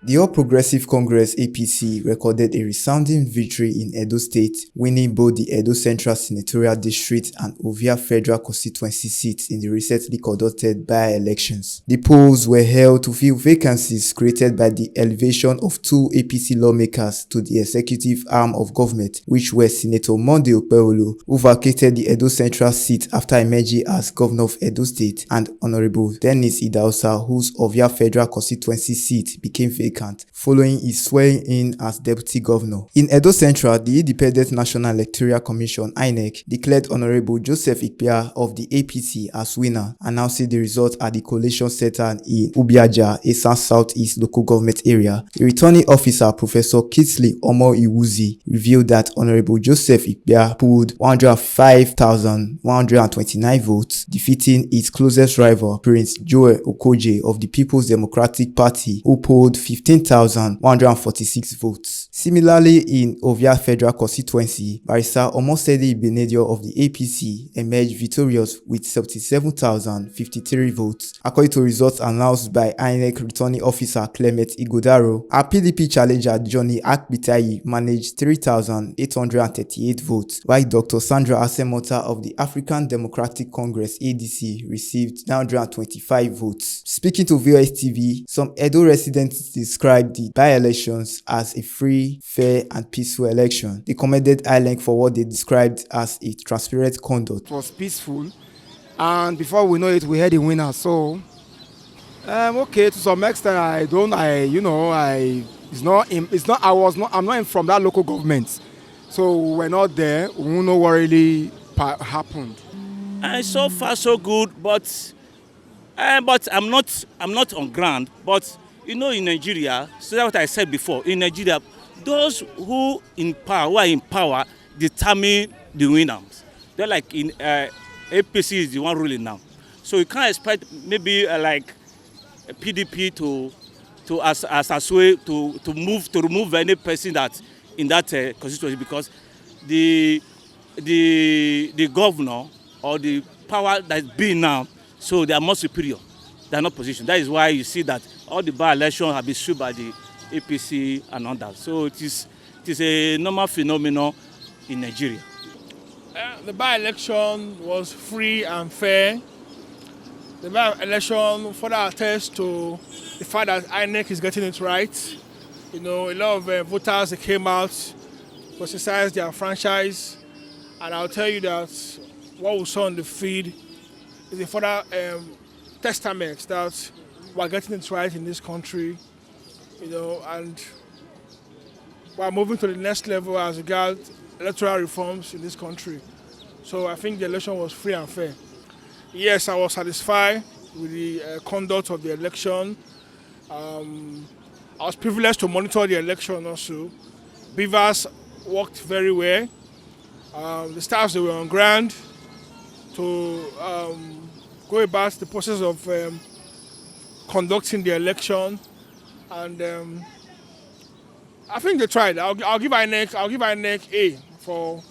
The All Progressive Congress (APC) recorded a resounding victory in Edo State, winning both the Edo Central Senatorial District and Ovia Federal Constituency seats in the recently conducted by-elections. The polls were held to fill vacancies created by the elevation of two APC lawmakers to the executive arm of government, which were Senator Monday Okpebholo, who vacated the Edo Central seat after emerging as governor of Edo State, and Honorable Dennis Idahosa, whose Ovia Federal Constituency seat became vacant following his swearing in as deputy governor. In Edo Central, the Independent National Electoral Commission (INEC) declared Honorable Joseph Ikpea of the APC as winner, announcing the result at the collation center in Ubiaja, a southeast local government area. The returning officer, Professor Kingsley Omo-Iwuzi, revealed that Honorable Joseph Ikpea polled 105,129 votes, defeating its closest rival, Prince Joel Okoje of the People's Democratic Party, who polled 15,146 votes. Similarly, in Ovia Federal Constituency, Barrister Omosede Igbinedion of the APC emerged victorious with 77,053 votes. According to results announced by INEC returning officer Clement Igodaro, our PDP challenger Johnny Akpitayi managed 3,838 votes, while Dr. Sandra Asemota of the African Democratic Congress (ADC) received 925 votes. Speaking to VOS TV, some Edo residents described the by-elections as a free, fair, and peaceful election. They commended INEC for what they described as a transparent conduct. It was peaceful, and before we know it, we had a winner. So, okay, to some extent, I'm not from that local government, so we're not there. We won't know what really happened. So far, so good, but I'm not on ground, but. In Nigeria, so that's what I said before, in Nigeria, those who are in power determine the winners. They're like in APC is the one ruling now. So you can't expect maybe like a PDP to remove any person that in that constituency, because the governor or the power that's being now, so they are more superior. They are not positioned. That is why you see that all the by-elections have been sued by the APC and others. So it is a normal phenomenon in Nigeria. The by-election was free and fair. The by-election further attests to the fact that INEC is getting it right. A lot of voters came out to exercise their franchise, and I'll tell you that what we saw on the feed is a further testament that we're getting it right in this country, and we're moving to the next level as regards electoral reforms in this country. So I think the election was free and fair. Yes, I was satisfied with the conduct of the election. I was privileged to monitor the election also. Beavers worked very well. The staffs, they were on ground to go about the process of conducting the election, and I think they tried. I'll give INEC A for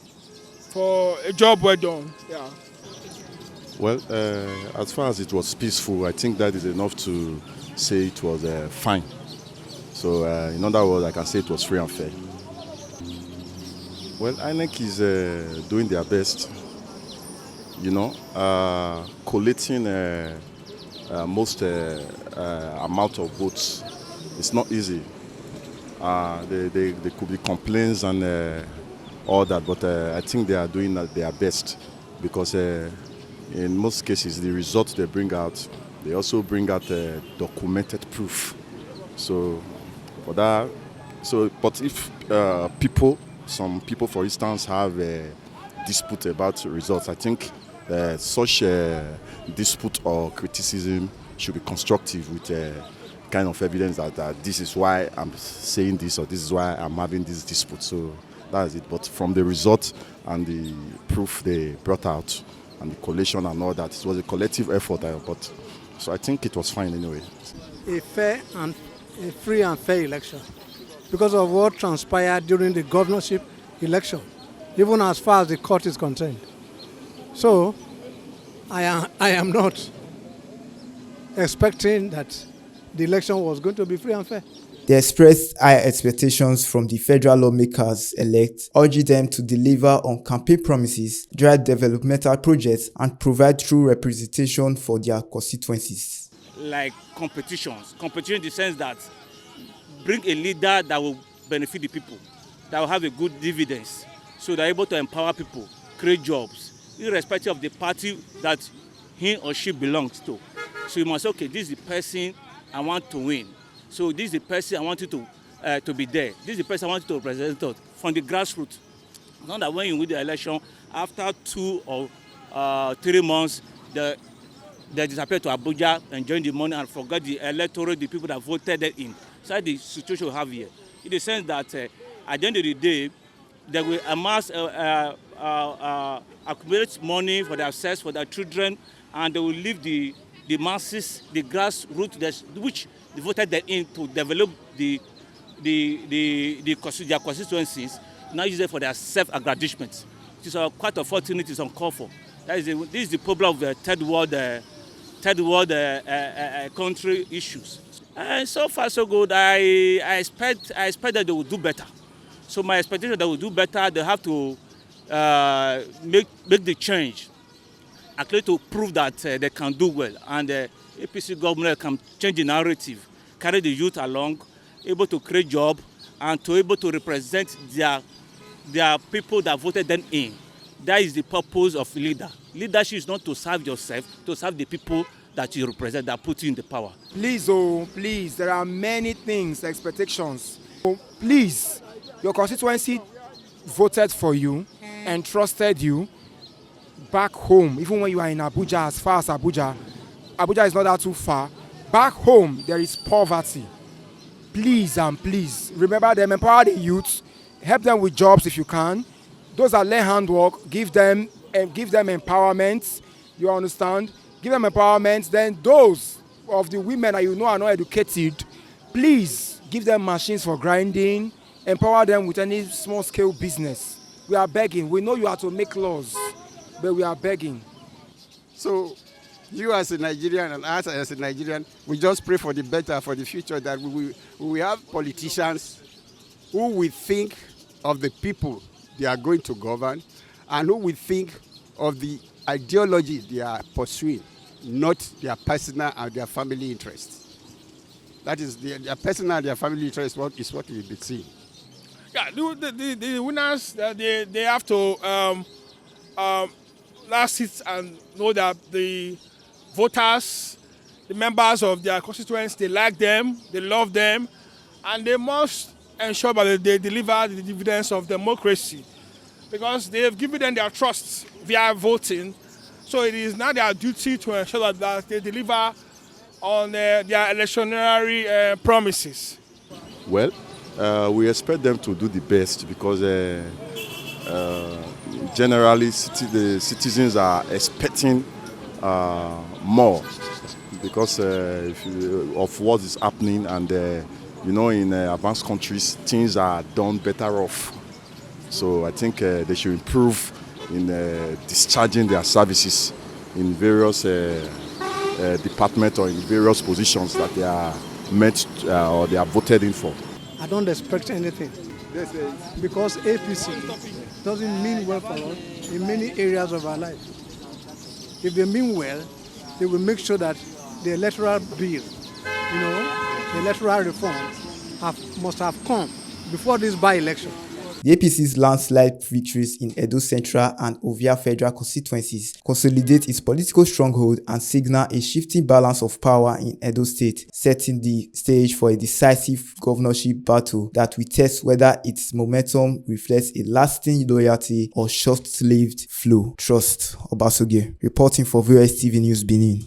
a job well done. Yeah. Well, as far as it was peaceful, I think that is enough to say it was fine. So, in other words, I can say it was free and fair. Well, INEC is doing their best. Collating most amount of votes. It's not easy. There could be complaints and all that, but I think they are doing their best, because in most cases the results they bring out, they also bring out documented proof. So for that, but if some people, for instance, have a dispute about results, I think such a dispute or criticism should be constructive with kind of evidence that this is why I'm saying this, or this is why I'm having this dispute. So that is it. But from the result and the proof they brought out and the collation and all that, it was a collective effort. So I think it was fine anyway. A free and fair election, because of what transpired during the governorship election, even as far as the court is concerned. So I am not expecting that the election was going to be free and fair. They expressed high expectations from the federal lawmakers-elect, urging them to deliver on campaign promises, drive developmental projects, and provide true representation for their constituencies. Like competition in the sense that bring a leader that will benefit the people, that will have a good dividends, so they're able to empower people, create jobs, irrespective of the party that he or she belongs to. So you must say, okay, this is the person I want to win. So this is the person I want you to be there. This is the person I want you to represent us from the grassroots. Not that when you win the election, after 2 or 3 months, they disappear to Abuja, enjoy the money and forget the electoral, the people that voted them in. So that's the situation we have here. In the sense that at the end of the day, they will amass, accumulate money for themselves, for their children, and they will leave the masses, the grassroots, which they voted them in to develop their constituencies, now use it for their self-aggrandizement. It is quite unfortunate, it is uncalled for. This is the problem of the third world country issues. And so far so good. I expect that they will do better. So my expectation they will do better. They have to make the change, actually, to prove that they can do well, and the APC government can change the narrative, carry the youth along, able to create job, and to able to represent their people that voted them in. That is the purpose of leader. Leadership is not to serve yourself, to serve the people that you represent, that put you in the power. Please, oh, please, there are many things, expectations. Oh, please, your constituency voted for you and trusted you. Back home, even when you are in Abuja, as far as Abuja is not that too far. Back home, there is poverty. Please and please, remember them, empower the youth, help them with jobs if you can. Those that learn handwork, give them empowerment. You understand? Give them empowerment. Then those of the women that you know are not educated, please give them machines for grinding. Empower them with any small-scale business. We are begging. We know you have to make laws, but we are begging. So, you as a Nigerian and us as a Nigerian, we just pray for the better, for the future, that we will have politicians who will think of the people they are going to govern and who will think of the ideology they are pursuing, not their personal and their family interests. That is, their personal and their family interest is what will be seen. Yeah, the winners, they have to last sit and know that the voters, the members of their constituents, they like them, they love them, and they must ensure that they deliver the dividends of democracy, because they have given them their trust via voting. So it is now their duty to ensure that they deliver on their electionary promises. Well, we expect them to do the best because generally the citizens are expecting more because of what is happening, and in advanced countries things are done better off. So I think they should improve in discharging their services in various departments or in various positions that they are meant or they are voted in for. I don't expect anything because APC doesn't mean well for us in many areas of our life. If they mean well, they will make sure that the electoral bill, the electoral reform must have come before this by-election. The APC's landslide victories in Edo Central and Ovia Federal Constituencies consolidate its political stronghold and signal a shifting balance of power in Edo State, setting the stage for a decisive governorship battle that will test whether its momentum reflects a lasting loyalty or short-lived flow. Trust Obasoge, reporting for VOS TV News Benin.